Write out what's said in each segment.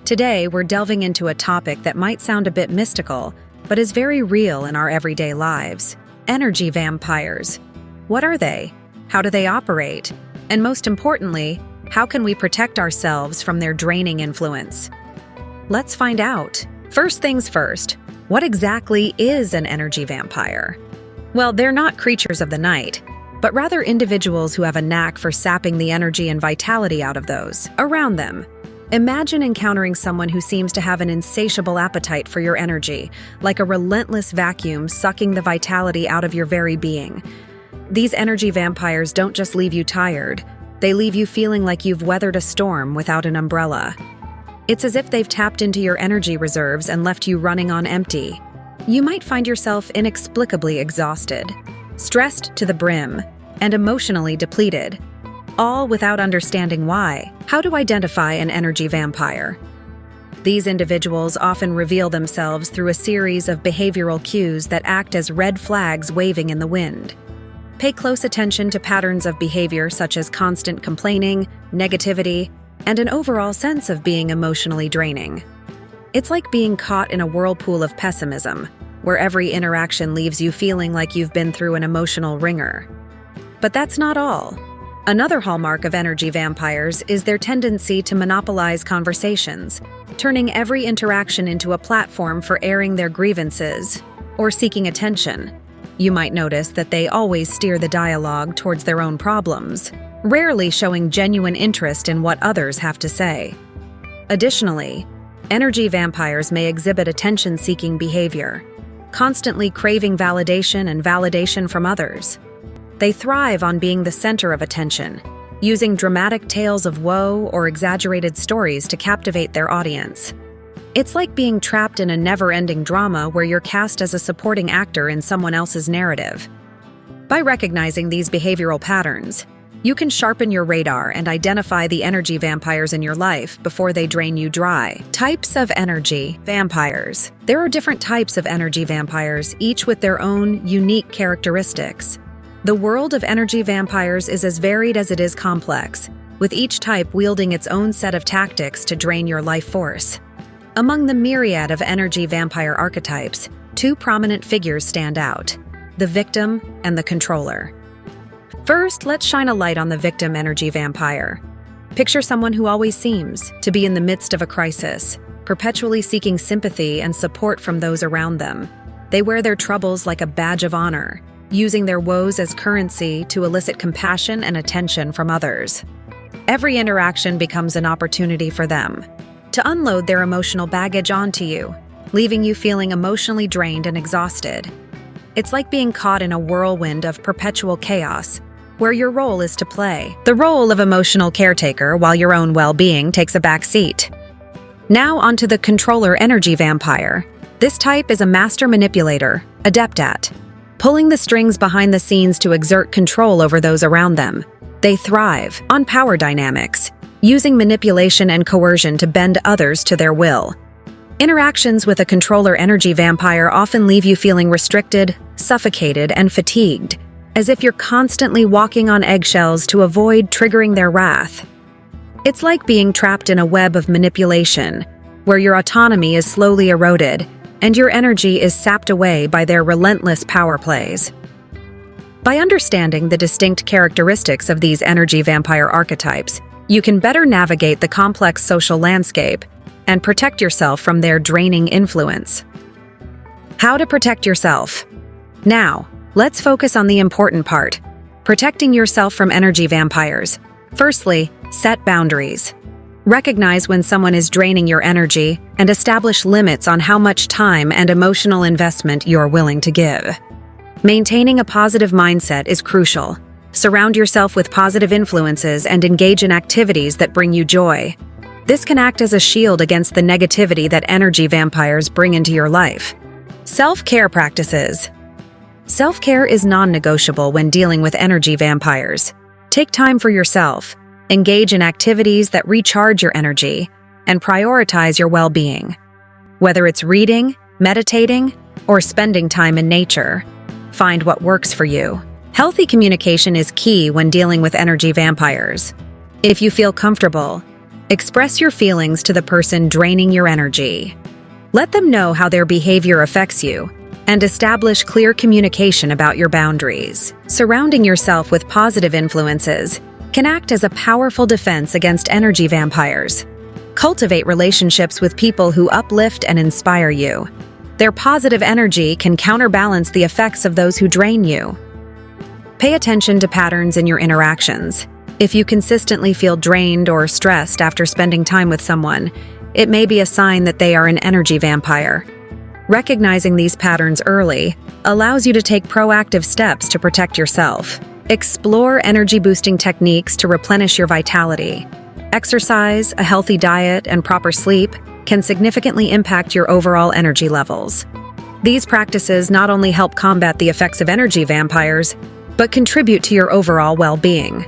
Today, we're delving into a topic that might sound a bit mystical, but is very real in our everyday lives: energy vampires. What are they? How do they operate? And most importantly, how can we protect ourselves from their draining influence? Let's find out. First things first, what exactly is an energy vampire? Well, they're not creatures of the night, but rather individuals who have a knack for sapping the energy and vitality out of those around them. Imagine encountering someone who seems to have an insatiable appetite for your energy, like a relentless vacuum sucking the vitality out of your very being. These energy vampires don't just leave you tired, they leave you feeling like you've weathered a storm without an umbrella. It's as if they've tapped into your energy reserves and left you running on empty. You might find yourself inexplicably exhausted, stressed to the brim, and emotionally depleted, all without understanding why. How to identify an energy vampire? These individuals often reveal themselves through a series of behavioral cues that act as red flags waving in the wind. Pay close attention to patterns of behavior such as constant complaining, negativity, and an overall sense of being emotionally draining. It's like being caught in a whirlpool of pessimism, where every interaction leaves you feeling like you've been through an emotional ringer. But that's not all. Another hallmark of energy vampires is their tendency to monopolize conversations, turning every interaction into a platform for airing their grievances or seeking attention. You might notice that they always steer the dialogue towards their own problems, rarely showing genuine interest in what others have to say. Additionally, energy vampires may exhibit attention-seeking behavior, constantly craving validation and validation from others. They thrive on being the center of attention, using dramatic tales of woe or exaggerated stories to captivate their audience. It's like being trapped in a never-ending drama where you're cast as a supporting actor in someone else's narrative. By recognizing these behavioral patterns, you can sharpen your radar and identify the energy vampires in your life before they drain you dry. Types of energy vampires. There are different types of energy vampires, each with their own unique characteristics. The world of energy vampires is as varied as it is complex, with each type wielding its own set of tactics to drain your life force. Among the myriad of energy vampire archetypes, two prominent figures stand out: the victim and the controller. First, let's shine a light on the victim energy vampire. Picture someone who always seems to be in the midst of a crisis, perpetually seeking sympathy and support from those around them. They wear their troubles like a badge of honor, using their woes as currency to elicit compassion and attention from others. Every interaction becomes an opportunity for them to unload their emotional baggage onto you, leaving you feeling emotionally drained and exhausted. It's like being caught in a whirlwind of perpetual chaos, where your role is to play the role of emotional caretaker while your own well-being takes a back seat. Now onto the controller energy vampire. This type is a master manipulator, adept at pulling the strings behind the scenes to exert control over those around them. They thrive on power dynamics, using manipulation and coercion to bend others to their will. Interactions with a controller energy vampire often leave you feeling restricted, suffocated, and fatigued, as if you're constantly walking on eggshells to avoid triggering their wrath. It's like being trapped in a web of manipulation, where your autonomy is slowly eroded and your energy is sapped away by their relentless power plays. By understanding the distinct characteristics of these energy vampire archetypes, you can better navigate the complex social landscape and protect yourself from their draining influence. How to protect yourself? Now, let's focus on the important part: protecting yourself from energy vampires. Firstly, set boundaries. Recognize when someone is draining your energy and establish limits on how much time and emotional investment you're willing to give. Maintaining a positive mindset is crucial. Surround yourself with positive influences and engage in activities that bring you joy. This can act as a shield against the negativity that energy vampires bring into your life. Self-care practices. Self-care is non-negotiable when dealing with energy vampires. Take time for yourself, engage in activities that recharge your energy, and prioritize your well-being. Whether it's reading, meditating, or spending time in nature, find what works for you. Healthy communication is key when dealing with energy vampires. If you feel comfortable, Express your feelings to the person draining your energy. Let them know how their behavior affects you, and establish clear communication about your boundaries. Surrounding yourself with positive influences can act as a powerful defense against energy vampires. Cultivate relationships with people who uplift and inspire you. Their positive energy can counterbalance the effects of those who drain you. Pay attention to patterns in your interactions. If you consistently feel drained or stressed after spending time with someone, it may be a sign that they are an energy vampire. Recognizing these patterns early allows you to take proactive steps to protect yourself. Explore energy-boosting techniques to replenish your vitality. Exercise, a healthy diet, and proper sleep can significantly impact your overall energy levels. These practices not only help combat the effects of energy vampires, but contribute to your overall well-being.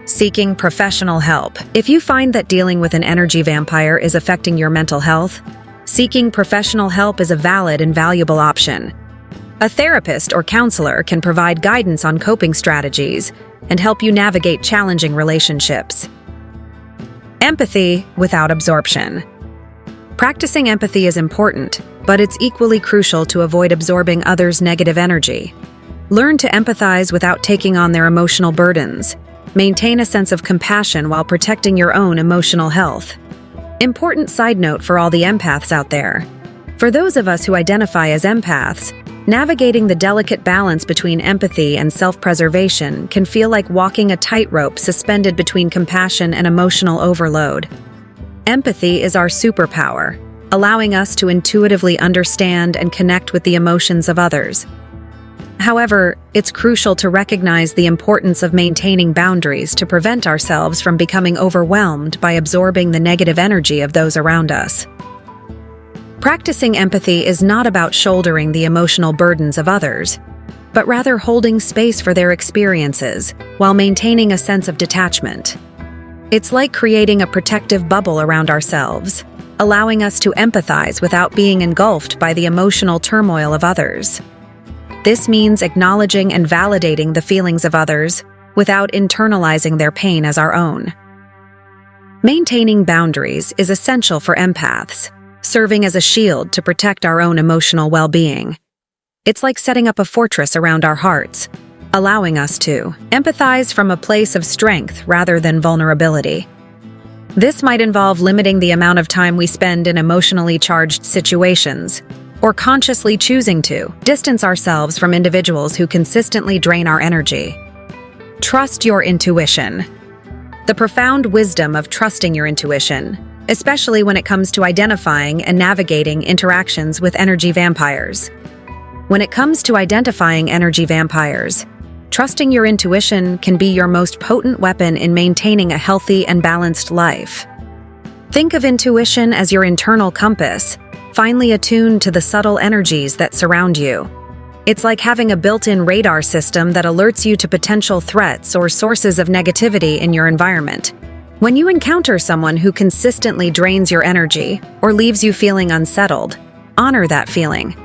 Seeking professional help. If you find that dealing with an energy vampire is affecting your mental health, seeking professional help is a valid and valuable option. A therapist or counselor can provide guidance on coping strategies and help you navigate challenging relationships. Empathy without absorption. Practicing empathy is important, but it's equally crucial to avoid absorbing others' negative energy. Learn to empathize without taking on their emotional burdens. Maintain a sense of compassion while protecting your own emotional health. Important side note for all the empaths out there. For those of us who identify as empaths, navigating the delicate balance between empathy and self-preservation can feel like walking a tightrope suspended between compassion and emotional overload. Empathy is our superpower, allowing us to intuitively understand and connect with the emotions of others. However, it's crucial to recognize the importance of maintaining boundaries to prevent ourselves from becoming overwhelmed by absorbing the negative energy of those around us. Practicing empathy is not about shouldering the emotional burdens of others, but rather holding space for their experiences while maintaining a sense of detachment. It's like creating a protective bubble around ourselves, allowing us to empathize without being engulfed by the emotional turmoil of others. This means acknowledging and validating the feelings of others without internalizing their pain as our own. Maintaining boundaries is essential for empaths, serving as a shield to protect our own emotional well-being. It's like setting up a fortress around our hearts, allowing us to empathize from a place of strength rather than vulnerability. This might involve limiting the amount of time we spend in emotionally charged situations, or consciously choosing to distance ourselves from individuals who consistently drain our energy. Trust your intuition. The profound wisdom of trusting your intuition, especially when it comes to identifying and navigating interactions with energy vampires. When it comes to identifying energy vampires, trusting your intuition can be your most potent weapon in maintaining a healthy and balanced life. Think of intuition as your internal compass, finely attuned to the subtle energies that surround you. It's like having a built-in radar system that alerts you to potential threats or sources of negativity in your environment. When you encounter someone who consistently drains your energy or leaves you feeling unsettled, honor that feeling.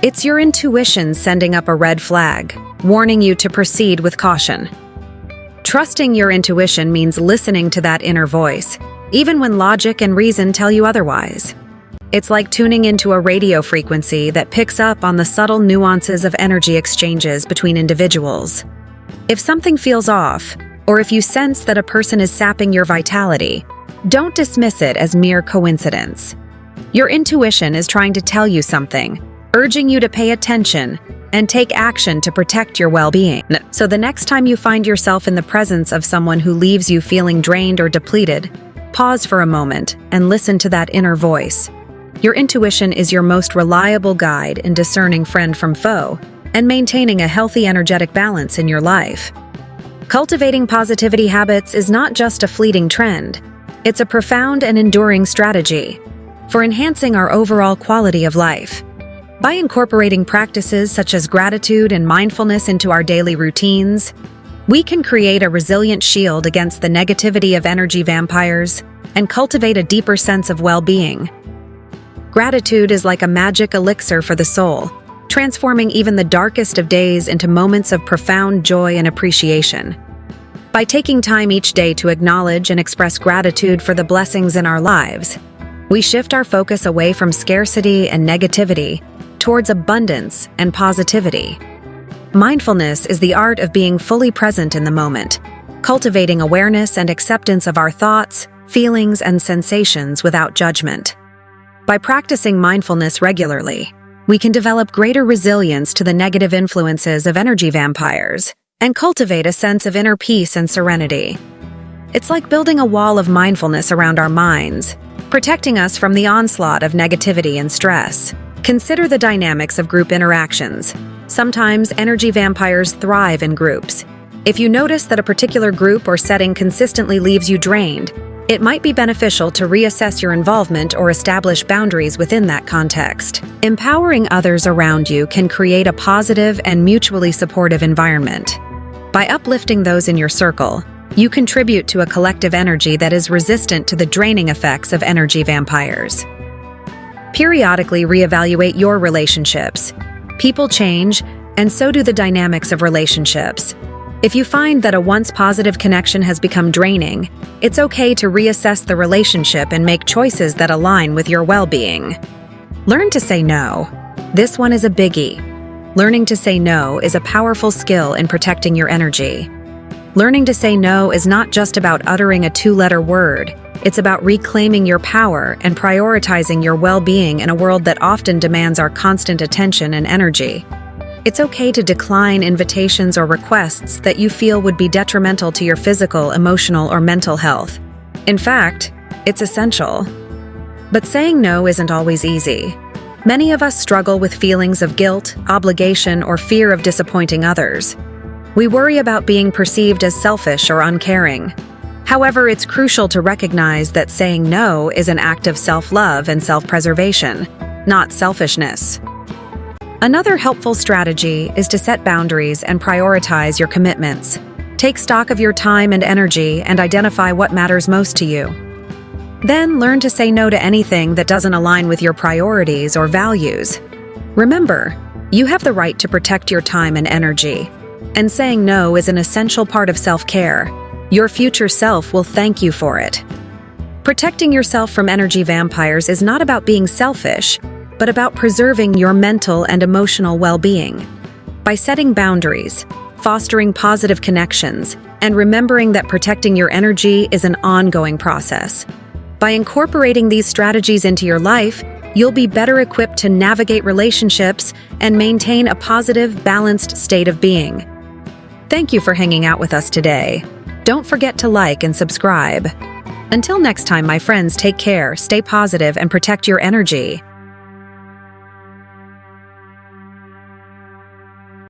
It's your intuition sending up a red flag, warning you to proceed with caution. Trusting your intuition means listening to that inner voice, even when logic and reason tell you otherwise. It's like tuning into a radio frequency that picks up on the subtle nuances of energy exchanges between individuals. If something feels off, or if you sense that a person is sapping your vitality, don't dismiss it as mere coincidence. Your intuition is trying to tell you something, urging you to pay attention and take action to protect your well-being. So the next time you find yourself in the presence of someone who leaves you feeling drained or depleted, pause for a moment and listen to that inner voice. Your intuition is your most reliable guide in discerning friend from foe and maintaining a healthy energetic balance in your life. Cultivating positivity habits is not just a fleeting trend. It's a profound and enduring strategy for enhancing our overall quality of life. By incorporating practices such as gratitude and mindfulness into our daily routines, we can create a resilient shield against the negativity of energy vampires and cultivate a deeper sense of well-being. Gratitude is like a magic elixir for the soul, transforming even the darkest of days into moments of profound joy and appreciation. By taking time each day to acknowledge and express gratitude for the blessings in our lives, we shift our focus away from scarcity and negativity towards abundance and positivity. Mindfulness is the art of being fully present in the moment, cultivating awareness and acceptance of our thoughts, feelings, and sensations without judgment. By practicing mindfulness regularly, we can develop greater resilience to the negative influences of energy vampires and cultivate a sense of inner peace and serenity. It's like building a wall of mindfulness around our minds, protecting us from the onslaught of negativity and stress. Consider the dynamics of group interactions. Sometimes energy vampires thrive in groups. If you notice that a particular group or setting consistently leaves you drained, it might be beneficial to reassess your involvement or establish boundaries within that context. Empowering others around you can create a positive and mutually supportive environment. By uplifting those in your circle, you contribute to a collective energy that is resistant to the draining effects of energy vampires. Periodically reevaluate your relationships. People change, and so do the dynamics of relationships. If you find that a once positive connection has become draining, it's okay to reassess the relationship and make choices that align with your well-being. Learn to say no. This one is a biggie. Learning to say no is a powerful skill in protecting your energy. Learning to say no is not just about uttering a two-letter word. It's about reclaiming your power and prioritizing your well-being in a world that often demands our constant attention and energy. It's okay to decline invitations or requests that you feel would be detrimental to your physical, emotional, or mental health. In fact, it's essential. But saying no isn't always easy. Many of us struggle with feelings of guilt, obligation, or fear of disappointing others. We worry about being perceived as selfish or uncaring. However, it's crucial to recognize that saying no is an act of self-love and self-preservation, not selfishness. Another helpful strategy is to set boundaries and prioritize your commitments. Take stock of your time and energy and identify what matters most to you. Then learn to say no to anything that doesn't align with your priorities or values. Remember, you have the right to protect your time and energy, and saying no is an essential part of self-care. Your future self will thank you for it. Protecting yourself from energy vampires is not about being selfish, but about preserving your mental and emotional well-being. By setting boundaries, fostering positive connections, and remembering that protecting your energy is an ongoing process. By incorporating these strategies into your life, you'll be better equipped to navigate relationships and maintain a positive, balanced state of being. Thank you for hanging out with us today. Don't forget to like and subscribe. Until next time, my friends, take care, stay positive, and protect your energy.